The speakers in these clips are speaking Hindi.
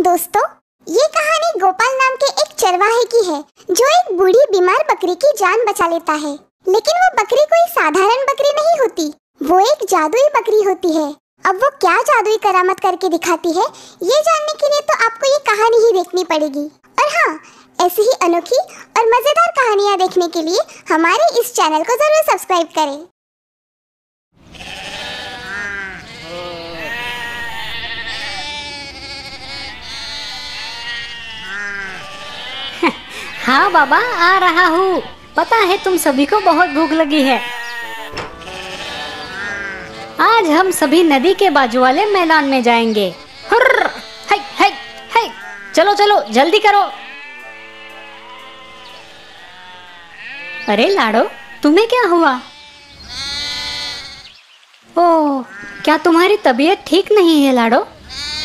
दोस्तों, ये कहानी गोपाल नाम के एक चरवाहे की है जो एक बूढ़ी बीमार बकरी की जान बचा लेता है। लेकिन वो बकरी कोई साधारण बकरी नहीं होती, वो एक जादुई बकरी होती है। अब वो क्या जादुई करामत करके दिखाती है, ये जानने के लिए तो आपको ये कहानी ही देखनी पड़ेगी। और हाँ, ऐसी ही अनोखी और मजेदार कहानियाँ देखने के लिए हमारे इस चैनल को जरूर सब्सक्राइब करें। हाँ बाबा, आ रहा हूँ। पता है तुम सभी को बहुत भूख लगी है। आज हम सभी नदी के बाजू वाले मैदान में जाएंगे। हुर्र, हाय हाय हाय, चलो चलो जल्दी करो। अरे लाडो, तुम्हें क्या हुआ? ओह, क्या तुम्हारी तबीयत ठीक नहीं है लाडो?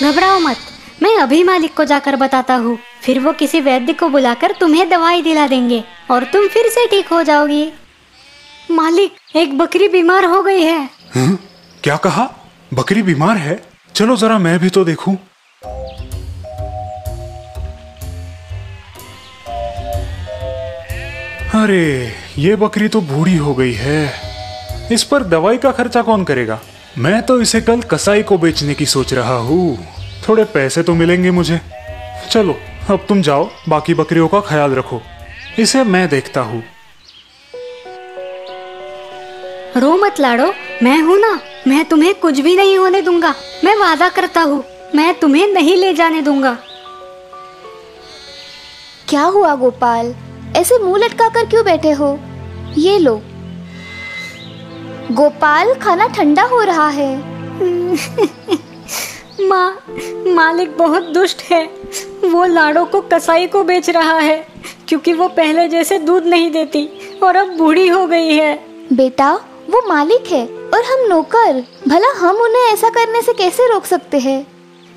घबराओ मत, मैं अभी मालिक को जाकर बताता हूँ। फिर वो किसी वैद्य को बुलाकर तुम्हें दवाई दिला देंगे और तुम फिर से ठीक हो जाओगी। मालिक, एक बकरी बीमार हो गई है। क्या कहा? बकरी बीमार है? चलो जरा मैं भी तो देखूं। अरे, ये बकरी तो बूढ़ी हो गई है। इस पर दवाई का खर्चा कौन करेगा? मैं तो इसे कल कसाई को बेचने की सोच रहा हूँ। थोड़े पैसे तो मिलेंगे मुझे। चलो अब तुम जाओ, बाकी बकरियों का ख्याल रखो। इसे मैं देखता हूँ। रो मत लाडो, मैं हूँ ना। मैं तुम्हें कुछ भी नहीं होने दूंगा। मैं वादा करता हूँ, मैं तुम्हें नहीं ले जाने दूंगा। क्या हुआ गोपाल, ऐसे मुंह लटका कर क्यों बैठे हो? ये लो गोपाल, खाना ठंडा हो रहा है। माँ, मालिक बहुत दुष्ट है। वो लाडो को कसाई को बेच रहा है क्योंकि वो पहले जैसे दूध नहीं देती और अब बूढ़ी हो गई है। बेटा, वो मालिक है और हम नौकर। भला हम उन्हें ऐसा करने से कैसे रोक सकते हैं?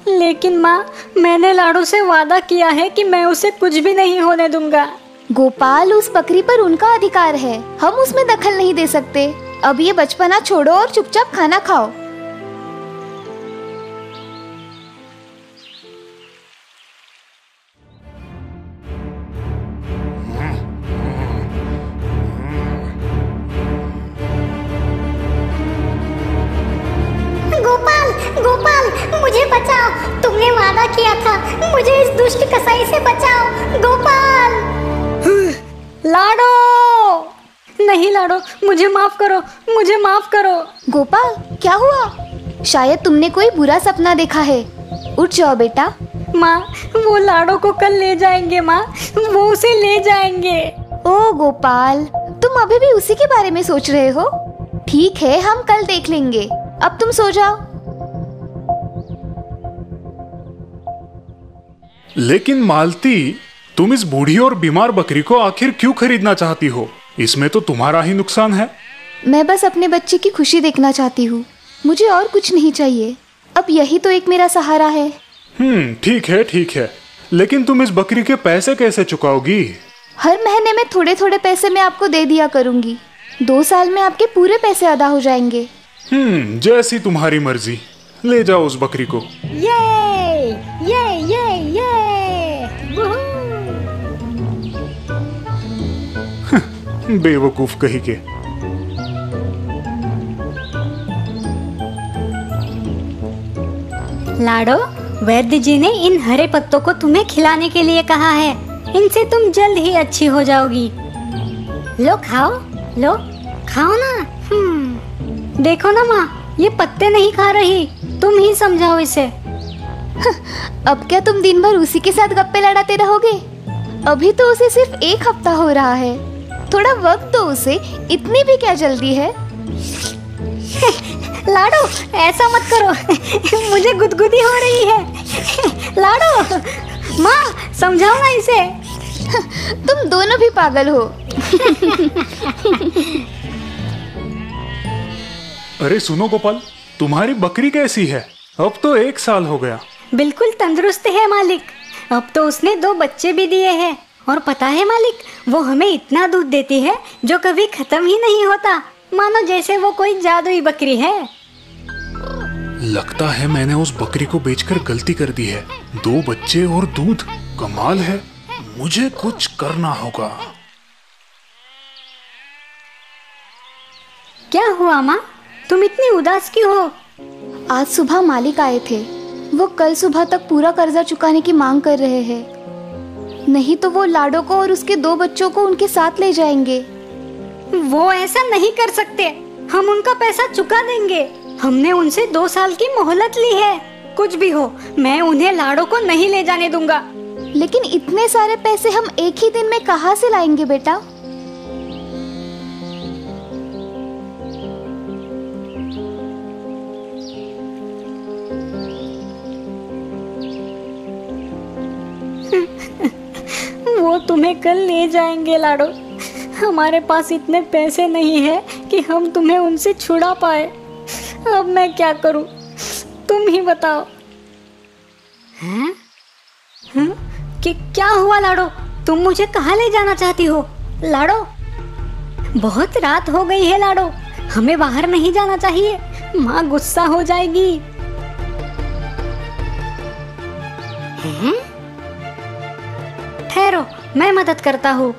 लेकिन माँ, मैंने लाडो से वादा किया है कि मैं उसे कुछ भी नहीं होने दूंगा। गोपाल, उस बकरी पर उनका अधिकार है, हम उसमें दखल नहीं दे सकते। अब ये बचपना छोड़ो और चुपचाप खाना खाओ। गोपाल, गोपाल, मुझे बचाओ। तुमने वादा किया था, मुझे इस दुष्ट कसाई से बचाओ। गोपाल। लाडो, नहीं लाडो, मुझे माफ करो, मुझे माफ करो। गोपाल, क्या हुआ? शायद तुमने कोई बुरा सपना देखा है। उठ जाओ बेटा। माँ, वो लाडो को कल ले जाएंगे। माँ, वो उसे ले जाएंगे। ओ गोपाल, तुम अभी भी उसी के बारे में सोच रहे हो? ठीक है, हम कल देख लेंगे। अब तुम सो जाओ। लेकिन मालती, तुम इस बूढ़ी और बीमार बकरी को आखिर क्यों खरीदना चाहती हो? इसमें तो तुम्हारा ही नुकसान है। मैं बस अपने बच्चे की खुशी देखना चाहती हूँ। मुझे और कुछ नहीं चाहिए। अब यही तो एक मेरा सहारा है। ठीक है ठीक है, लेकिन तुम इस बकरी के पैसे कैसे चुकाओगी? हर महीने में थोड़े थोड़े पैसे मैं आपको दे दिया करूँगी। 2 साल में आपके पूरे पैसे अदा हो जाएंगे। जैसी तुम्हारी मर्जी। ले जाओ उस बकरी को। ये बेवकूफ कही के। लाडो, वैद्य जी ने इन हरे पत्तों को तुम्हें खिलाने के लिए कहा है। इनसे तुम जल्द ही अच्छी हो जाओगी। लो खाओ, लो खाओ ना। देखो ना माँ, ये पत्ते नहीं खा रही। तुम ही समझाओ इसे। अब क्या तुम दिन भर उसी के साथ गप्पे लड़ाते रहोगे? अभी तो उसे सिर्फ 1 हफ्ता हो रहा है। थोड़ा वक्त दो उसे, इतनी भी क्या जल्दी है? लाडो, ऐसा मत करो। मुझे गुदगुदी हो रही है। लाडो, माँ समझाओ ना इसे। तुम दोनों भी पागल हो। अरे सुनो गोपाल, तुम्हारी बकरी कैसी है? अब तो 1 साल हो गया। बिल्कुल तंदुरुस्त है मालिक। अब तो उसने 2 बच्चे भी दिए हैं। और पता है मालिक, वो हमें इतना दूध देती है जो कभी खत्म ही नहीं होता, मानो जैसे वो कोई जादुई बकरी है। लगता है मैंने उस बकरी को बेचकर गलती कर दी है। 2 बच्चे और दूध, कमाल है। मुझे कुछ करना होगा। क्या हुआ माँ, तुम इतनी उदास क्यों हो? आज सुबह मालिक आए थे। वो कल सुबह तक पूरा कर्जा चुकाने की मांग कर रहे हैं, नहीं तो वो लाडो को और उसके 2 बच्चों को उनके साथ ले जाएंगे। वो ऐसा नहीं कर सकते। हम उनका पैसा चुका देंगे। हमने उनसे 2 साल की मोहलत ली है। कुछ भी हो, मैं उन्हें लाडो को नहीं ले जाने दूंगा। लेकिन इतने सारे पैसे हम एक ही दिन में कहाँ से लाएंगे बेटा? वो तुम्हें कल ले जाएंगे लाडो। हमारे पास इतने पैसे नहीं है कि हम तुम्हें उनसे छुड़ा पाए। अब मैं क्या करूं, तुम ही बताओ। हैं? कि क्या हुआ लाडो? तुम मुझे कहाँ ले जाना चाहती हो लाडो? बहुत रात हो गई है लाडो, हमें बाहर नहीं जाना चाहिए। माँ गुस्सा हो जाएगी। हैं? ठहरो, मैं मदद करता हूँ।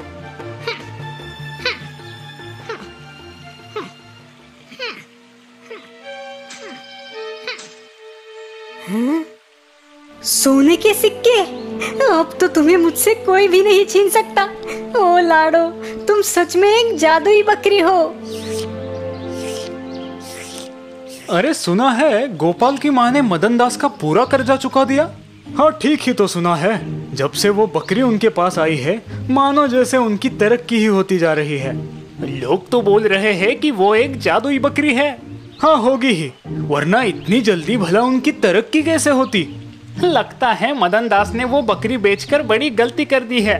सोने के सिक्के, अब तो तुम्हें मुझसे कोई भी नहीं छीन सकता। ओ लाडो, तुम सच में एक जादुई बकरी हो। अरे सुना है गोपाल की माँ ने मदन दास का पूरा कर्जा चुका दिया। हाँ ठीक ही तो सुना है। जब से वो बकरी उनके पास आई है, मानो जैसे उनकी तरक्की ही होती जा रही है। लोग तो बोल रहे हैं कि वो एक जादुई बकरी है। हाँ होगी ही, वरना इतनी जल्दी भला उनकी तरक्की कैसे होती। लगता है मदन दास ने वो बकरी बेचकर बड़ी गलती कर दी है।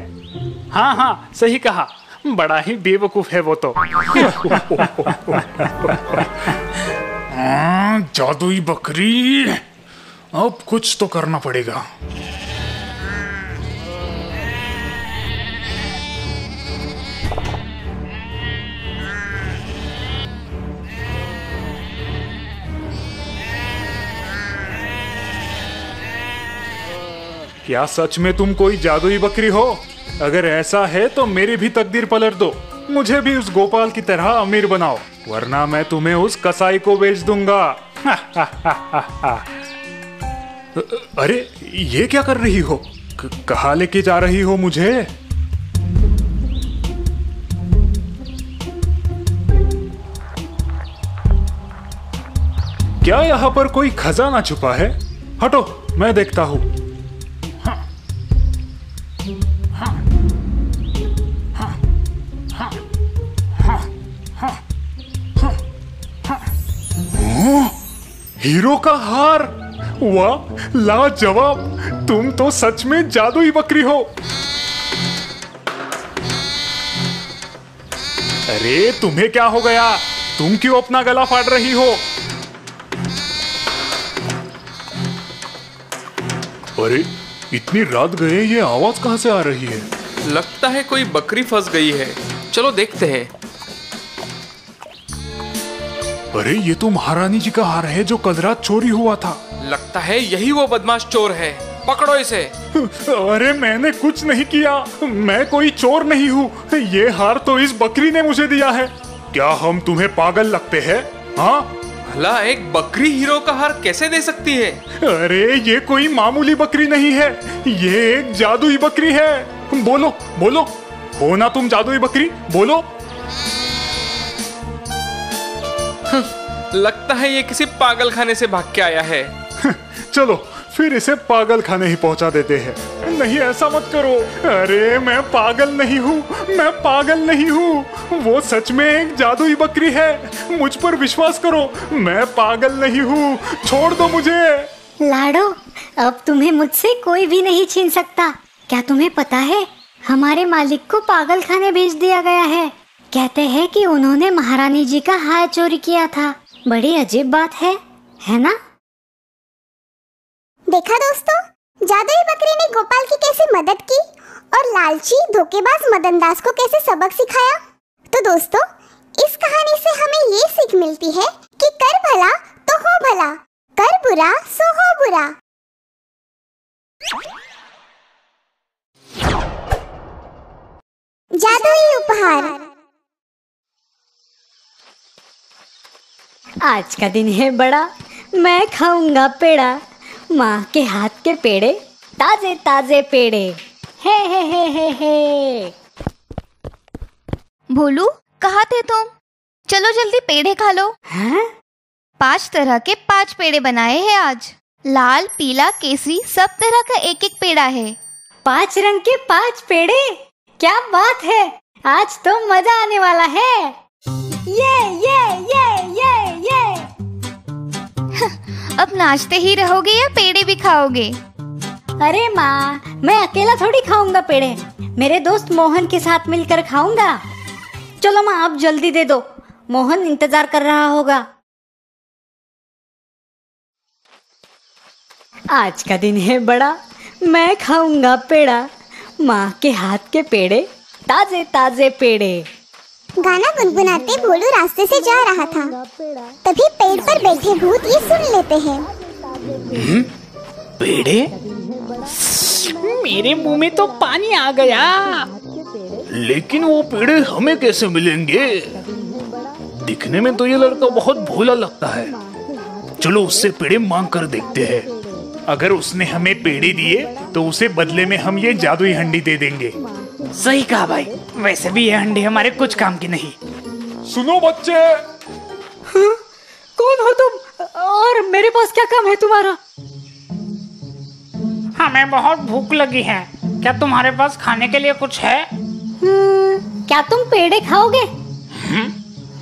हाँ हाँ सही कहा, बड़ा ही बेवकूफ है वो तो। जादुई बकरी, अब कुछ तो करना पड़ेगा। क्या सच में तुम कोई जादुई बकरी हो? अगर ऐसा है तो मेरी भी तकदीर पलट दो। मुझे भी उस गोपाल की तरह अमीर बनाओ, वरना मैं तुम्हें उस कसाई को बेच दूंगा। अरे ये क्या कर रही हो? कहाँ लेके जा रही हो मुझे? क्या यहाँ पर कोई खजाना छुपा है? हटो, मैं देखता हूँ। हीरो का हार, वाह लाजवाब। तुम तो सच में जादुई बकरी हो। अरे तुम्हें क्या हो गया? तुम क्यों अपना गला फाड़ रही हो? अरे इतनी रात गए, ये आवाज कहां से आ रही है? लगता है कोई बकरी फंस गई है। चलो देखते हैं। अरे ये तो महारानी जी का हार है जो कल रात चोरी हुआ था। लगता है यही वो बदमाश चोर है। पकड़ो इसे। अरे मैंने कुछ नहीं किया, मैं कोई चोर नहीं हूँ। ये हार तो इस बकरी ने मुझे दिया है। क्या हम तुम्हें पागल लगते हैं? हाँ, भला एक बकरी हीरो का हार कैसे दे सकती है? अरे ये कोई मामूली बकरी नहीं है, ये एक जादुई बकरी है। बोलो बोलो, हो ना तुम जादुई बकरी? बोलो। लगता है ये किसी पागल खाने से भाग के आया है। चलो फिर इसे पागल खाने ही पहुंचा देते हैं। नहीं ऐसा मत करो। अरे मैं पागल नहीं हूँ, मैं पागल नहीं हूँ। वो सच में एक जादुई बकरी है, मुझ पर विश्वास करो। मैं पागल नहीं हूँ, छोड़ दो मुझे। लाडो, अब तुम्हें मुझसे कोई भी नहीं छीन सकता। क्या तुम्हें पता है, हमारे मालिक को पागल खाने भेज दिया गया है। कहते हैं कि उन्होंने महारानी जी का हार चोरी किया था। बड़ी अजीब बात है ना? देखा दोस्तों, जादुई बकरी ने गोपाल की कैसे मदद की और लालची धोखेबाज मदन दास को कैसे सबक सिखाया। तो दोस्तों, इस कहानी से हमें ये सीख मिलती है कि कर भला तो हो भला। कर बुरा सो हो बुरा। जादुई उपहार। आज का दिन है बड़ा, मैं खाऊंगा पेड़ा, माँ के हाथ के पेड़े, ताजे ताजे पेड़े। हे। भोलू, कहाँ थे तुम? चलो जल्दी पेड़े खा लो। हैं? 5 तरह के 5 पेड़े बनाए हैं आज। लाल, पीला, केसरी, सब तरह का एक एक पेड़ा है। 5 रंग के 5 पेड़े, क्या बात है। आज तो मजा आने वाला है। ये। अब नाचते ही रहोगे या पेड़े भी खाओगे? अरे माँ, मैं अकेला थोड़ी खाऊंगा पेड़े, मेरे दोस्त मोहन के साथ मिलकर खाऊंगा। चलो माँ, आप जल्दी दे दो, मोहन इंतजार कर रहा होगा। आज का दिन है बड़ा, मैं खाऊंगा पेड़ा, माँ के हाथ के पेड़े, ताजे ताजे पेड़े। गाना गुनगुनाते भोलू रास्ते से जा रहा था। तभी पेड़ पर बैठे भूत ये सुन लेते हैं। पेड़े? मेरे मुंह में तो पानी आ गया। लेकिन वो पेड़े हमें कैसे मिलेंगे? दिखने में तो ये लड़का बहुत भोला लगता है। चलो उससे पेड़े मांग कर देखते हैं। अगर उसने हमें पेड़े दिए तो उसे बदले में हम ये जादुई हंडी दे देंगे। सही कहा भाई, वैसे भी ये हंडी हमारे कुछ काम की नहीं। सुनो बच्चे। कौन हो तुम और मेरे पास क्या काम है तुम्हारा? हमें बहुत भूख लगी है, क्या तुम्हारे पास खाने के लिए कुछ है? क्या तुम पेड़े खाओगे?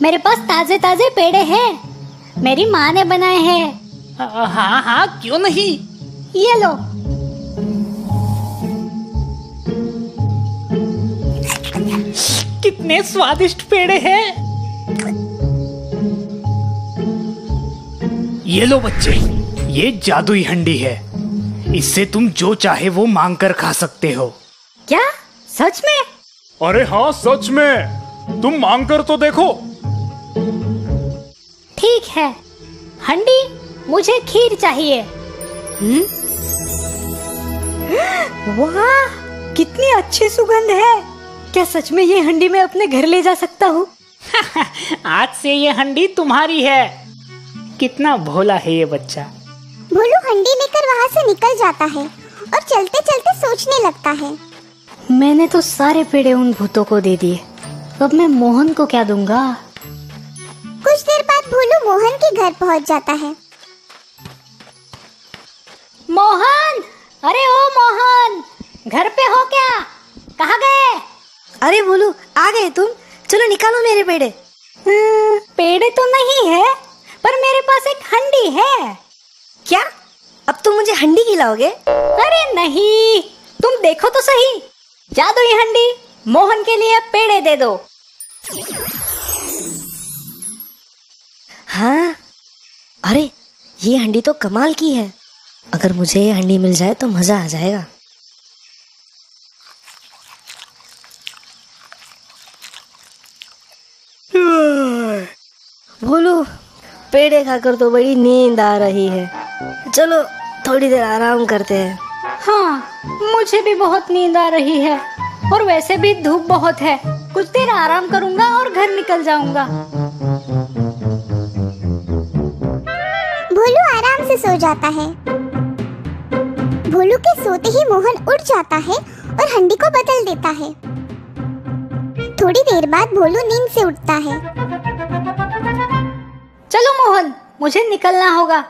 मेरे पास ताजे ताजे पेड़े हैं, मेरी माँ ने बनाए हैं। हाँ, क्यों नहीं। ये लो। कितने स्वादिष्ट पेड़े हैं। ये लो बच्चे, ये जादुई हंडी है। इससे तुम जो चाहे वो मांग कर खा सकते हो। क्या सच में? अरे हाँ, सच में। तुम मांग कर तो देखो। ठीक है, हंडी, मुझे खीर चाहिए। वाह, कितनी अच्छी सुगंध है। क्या सच में ये हंडी मैं अपने घर ले जा सकता हूँ? आज से ये हंडी तुम्हारी है। कितना भोला है ये बच्चा। भोलू हंडी लेकर वहाँ से निकल जाता है और चलते चलते सोचने लगता है। मैंने तो सारे पेड़े उन भूतों को दे दिए, अब मैं मोहन को क्या दूंगा? कुछ देर बाद भोलू मोहन के घर पहुँच जाता है। मोहन, अरे ओ मोहन, घर पे हो क्या? कहाँ गए? अरे भोलू, आ गए तुम। चलो निकालो मेरे पेड़े। पेड़े तो नहीं है, पर मेरे पास एक हंडी है। क्या? अब तुम मुझे हंडी खिलाओगे? अरे नहीं, तुम देखो तो सही। जादुई हंडी, मोहन के लिए पेड़े दे दो। हाँ, अरे ये हंडी तो कमाल की है। अगर मुझे ये हंडी मिल जाए तो मजा आ जाएगा। भोलू, पेड़े खाकर तो बड़ी नींद आ रही है। चलो थोड़ी देर आराम करते हैं। हाँ, मुझे भी बहुत नींद आ रही है और वैसे भी धूप बहुत है। कुछ देर आराम करूंगा और घर निकल जाऊंगा। भोलू आराम से सो जाता है। भोलू के सोते ही मोहन उठ जाता है और हंडी को बदल देता है। थोड़ी देर बाद भोलू नींद से उठता है। चलो मोहन, मुझे निकलना होगा।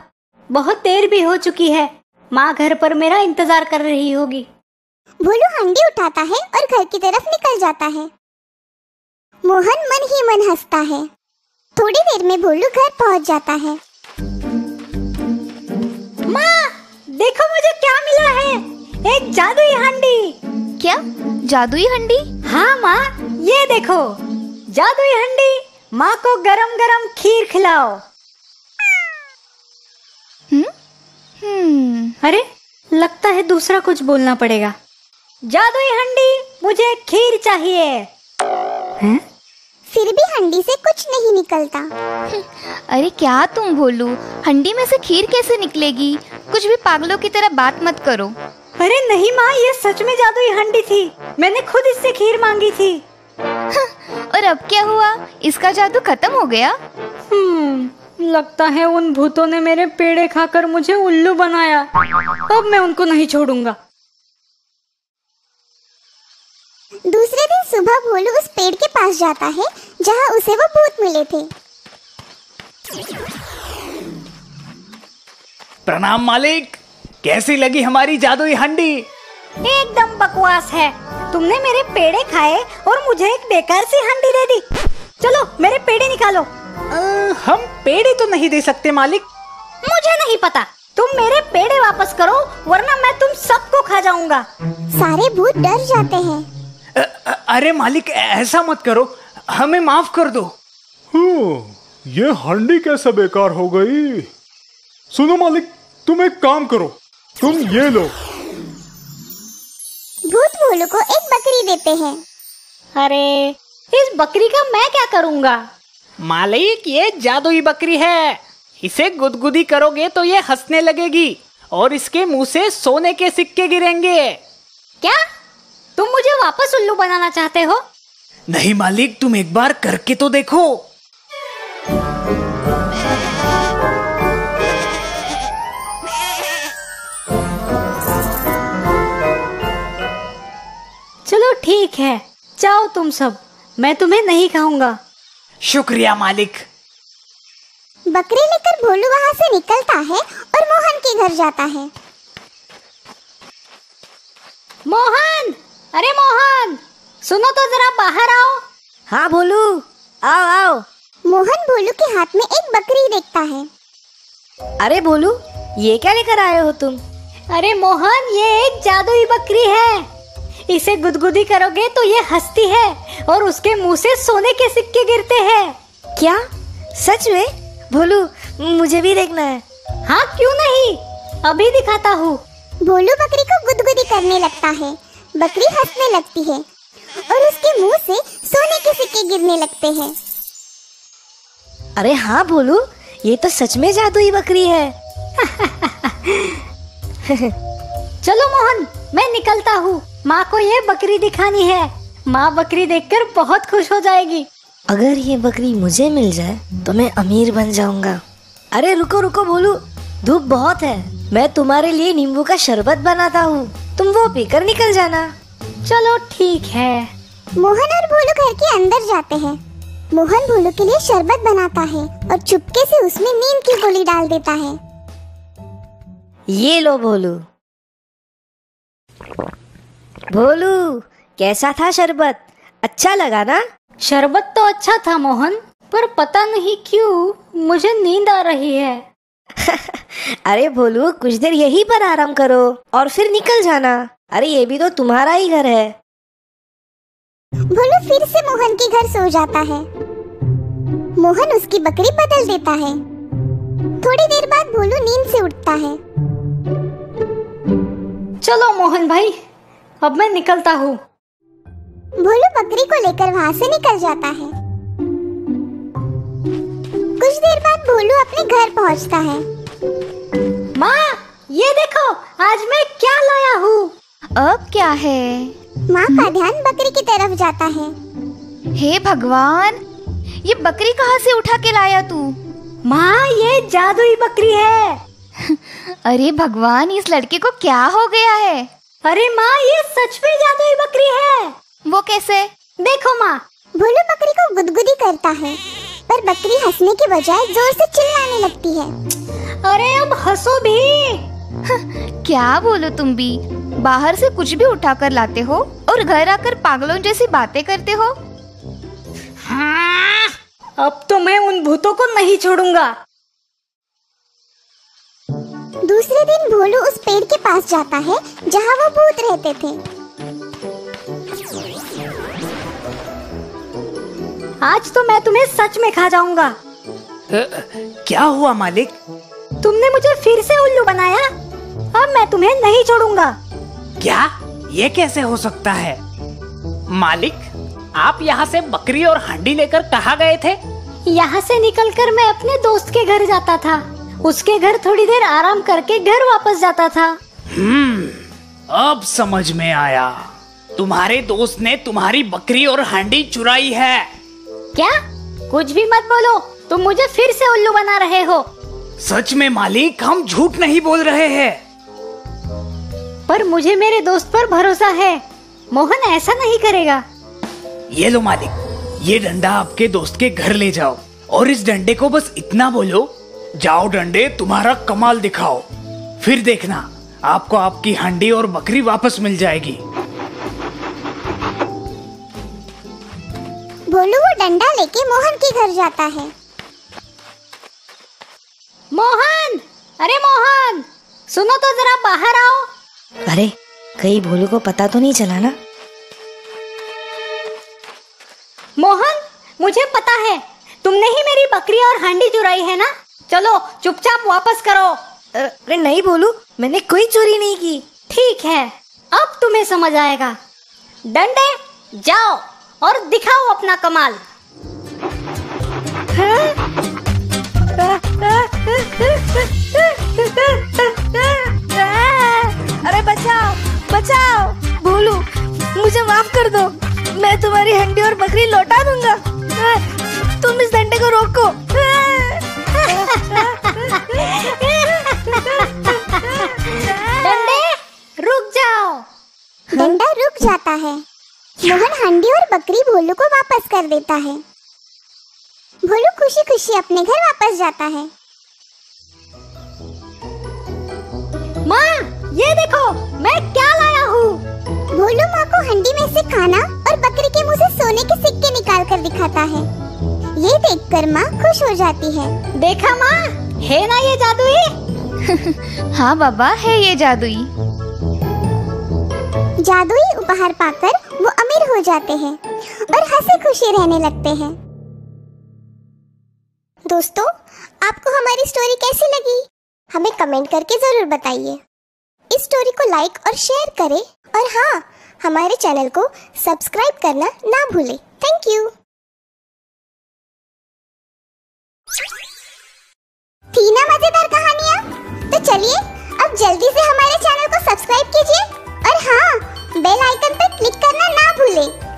बहुत देर भी हो चुकी है, माँ घर पर मेरा इंतजार कर रही होगी। भोलू हंडी उठाता है और घर की तरफ निकल जाता है। मोहन मन ही मन हंसता है। थोड़ी देर में भोलू घर पहुंच जाता है। माँ, देखो मुझे क्या मिला है, एक जादुई हंडी। क्या? जादुई हंडी? हाँ माँ, ये देखो, जादुई हंडी। माँ को गरम गरम खीर खिलाओ। अरे, लगता है दूसरा कुछ बोलना पड़ेगा। जादुई हंडी, मुझे खीर चाहिए। हैं? फिर भी हंडी से कुछ नहीं निकलता। अरे क्या तुम भोलू, हंडी में से खीर कैसे निकलेगी? कुछ भी पागलों की तरह बात मत करो। अरे नहीं माँ, ये सच में जादुई हंडी थी। मैंने खुद इससे खीर मांगी थी। और अब क्या हुआ? इसका जादू खत्म हो गया? लगता है उन भूतों ने मेरे पेड़े खाकर मुझे उल्लू बनाया। अब मैं उनको नहीं छोड़ूंगा। दूसरे दिन सुबह भोलू उस पेड़ के पास जाता है जहाँ उसे वो भूत मिले थे। प्रणाम मालिक, कैसी लगी हमारी जादुई हंडी? एकदम बकवास है। तुमने मेरे पेड़े खाए और मुझे एक बेकार सी हंडी दे दी। चलो मेरे पेड़े निकालो। हम पेड़े तो नहीं दे सकते मालिक। मुझे नहीं पता, तुम मेरे पेड़े वापस करो वरना मैं तुम सबको खा जाऊंगा। सारे भूत डर जाते हैं। अरे मालिक, ऐसा मत करो, हमें माफ कर दो। ये हंडी कैसे बेकार हो गई? सुनो मालिक, तुम एक काम करो, तुम ये लो। भूत भोलू को एक बकरी देते हैं। अरे इस बकरी का मैं क्या करूंगा? मालिक, ये जादुई बकरी है। इसे गुदगुदी करोगे तो ये हंसने लगेगी और इसके मुंह से सोने के सिक्के गिरेंगे। क्या तुम मुझे वापस उल्लू बनाना चाहते हो? नहीं मालिक, तुम एक बार करके तो देखो। चलो ठीक है, जाओ तुम सब, मैं तुम्हें नहीं खाऊंगा। शुक्रिया मालिक। बकरी लेकर भोलू वहाँ से निकलता है और मोहन के घर जाता है। मोहन, अरे मोहन, सुनो तो जरा बाहर आओ। हाँ भोलू, आओ आओ। मोहन भोलू के हाथ में एक बकरी देखता है। अरे भोलू, ये क्या लेकर आए हो तुम? अरे मोहन, ये एक जादुई बकरी है। इसे गुदगुदी करोगे तो ये हंसती है और उसके मुंह से सोने के सिक्के गिरते हैं। क्या सच में? भोलू, मुझे भी देखना है। हाँ क्यों नहीं, अभी दिखाता हूँ। भोलू बकरी को गुदगुदी करने लगता है। बकरी हंसने लगती है और उसके मुंह से सोने के सिक्के गिरने लगते हैं। अरे हाँ भोलू, ये तो सच में जादुई बकरी है। चलो मोहन, मैं निकलता हूँ। माँ को ये बकरी दिखानी है। माँ बकरी देखकर बहुत खुश हो जाएगी। अगर ये बकरी मुझे मिल जाए तो मैं अमीर बन जाऊंगा। अरे रुको रुको भोलू, धूप बहुत है। मैं तुम्हारे लिए नींबू का शरबत बनाता हूँ, तुम वो पीकर निकल जाना। चलो ठीक है। मोहन और भोलू घर के अंदर जाते हैं। मोहन भोलू के लिए शरबत बनाता है और चुपके से उसमें नीम की गोली डाल देता है। ये लो भोलू। भोलू, कैसा था शरबत? अच्छा लगा ना? शरबत तो अच्छा था मोहन, पर पता नहीं क्यों मुझे नींद आ रही है। अरे भोलू, कुछ देर यहीं पर आराम करो और फिर निकल जाना। अरे ये भी तो तुम्हारा ही घर है। भोलू फिर से मोहन के घर सो जाता है। मोहन उसकी बकरी बदल देता है। थोड़ी देर बाद भोलू नींद से उठता है। चलो मोहन भाई, अब मैं निकलता हूँ। भोलू बकरी को लेकर वहाँ से निकल जाता है। कुछ देर बाद भोलू अपने घर पहुँचता है। माँ, ये देखो आज मैं क्या लाया हूँ। अब क्या है? माँ का ध्यान बकरी की तरफ जाता है। हे भगवान, ये बकरी कहाँ से उठा के लाया तू? माँ, ये जादुई बकरी है। अरे भगवान, इस लड़के को क्या हो गया है? अरे माँ, ये सच में जादुई बकरी है। वो कैसे? देखो माँ। भोलू बकरी को गुदगुदी करता है, पर बकरी हंसने के बजाय जोर से चिल्लाने लगती है। अरे अब हंसो भी। क्या बोलो तुम भी? बाहर से कुछ भी उठा कर लाते हो और घर आकर पागलों जैसी बातें करते हो। हाँ, अब तो मैं उन भूतों को नहीं छोड़ूंगा। दूसरे दिन भोलू उस पेड़ के पास जाता है जहाँ वो भूत रहते थे। आज तो मैं तुम्हें सच में खा जाऊंगा। क्या हुआ मालिक? तुमने मुझे फिर से उल्लू बनाया। अब मैं तुम्हें नहीं छोड़ूंगा। क्या? ये कैसे हो सकता है? मालिक, आप यहाँ से बकरी और हांडी लेकर कहाँ गए थे? यहाँ से निकलकर मैं अपने दोस्त के घर जाता था। उसके घर थोड़ी देर आराम करके घर वापस जाता था। अब समझ में आया। तुम्हारे दोस्त ने तुम्हारी बकरी और हांडी चुराई है। क्या? कुछ भी मत बोलो, तुम मुझे फिर से उल्लू बना रहे हो। सच में मालिक, हम झूठ नहीं बोल रहे हैं। पर मुझे मेरे दोस्त पर भरोसा है, मोहन ऐसा नहीं करेगा। ये लो मालिक, ये डंडा आपके दोस्त के घर ले जाओ और इस डंडे को बस इतना बोलो, जाओ डंडे तुम्हारा कमाल दिखाओ। फिर देखना, आपको आपकी हांडी और बकरी वापस मिल जाएगी। भोलू वो डंडा लेके मोहन के घर जाता है। मोहन, अरे मोहन, सुनो तो जरा बाहर आओ। अरे कहीं भोलू को पता तो नहीं चला ना? मोहन, मुझे पता है तुमने ही मेरी बकरी और हांडी चुराई है ना। चलो चुपचाप वापस करो। अरे नहीं भोलू, मैंने कोई चोरी नहीं की। ठीक है, अब तुम्हें समझ आएगा। डंडे, जाओ और दिखाओ अपना कमाल। अरे बचाओ बचाओ, भोलू मुझे माफ कर दो, मैं तुम्हारी हंडी और बकरी लौटा दूंगा। तुम इस डंडे को रोको। डंडे, रुक जाओ। डंडा रुक जाता है। मोहन हांडी और बकरी भोलू को वापस कर देता है। भोलू खुशी खुशी अपने घर वापस जाता है। माँ, ये देखो मैं क्या लाया हूँ। भोलू माँ को हंडी में से खाना और बकरी के मुंह से सोने के सिक्के निकाल कर दिखाता है। ये देखकर माँ खुश हो जाती है। देखा माँ, है ना ये जादुई? हाँ बाबा, है ये जादुई। जादुई उपहार पाकर वो अमीर हो जाते हैं और हंसी खुशी रहने लगते हैं। दोस्तों, आपको हमारी स्टोरी कैसी लगी? हमें कमेंट करके जरूर बताइए। इस स्टोरी को लाइक और शेयर करें और हाँ, हमारे चैनल को सब्सक्राइब करना ना भूलें। Thank you. थी ना मजेदार कहानियाँ? तो चलिए अब जल्दी से हमारे चैनल को सब्सक्राइब कीजिए और हाँ, बेल आइकन पर क्लिक करना ना भूलें।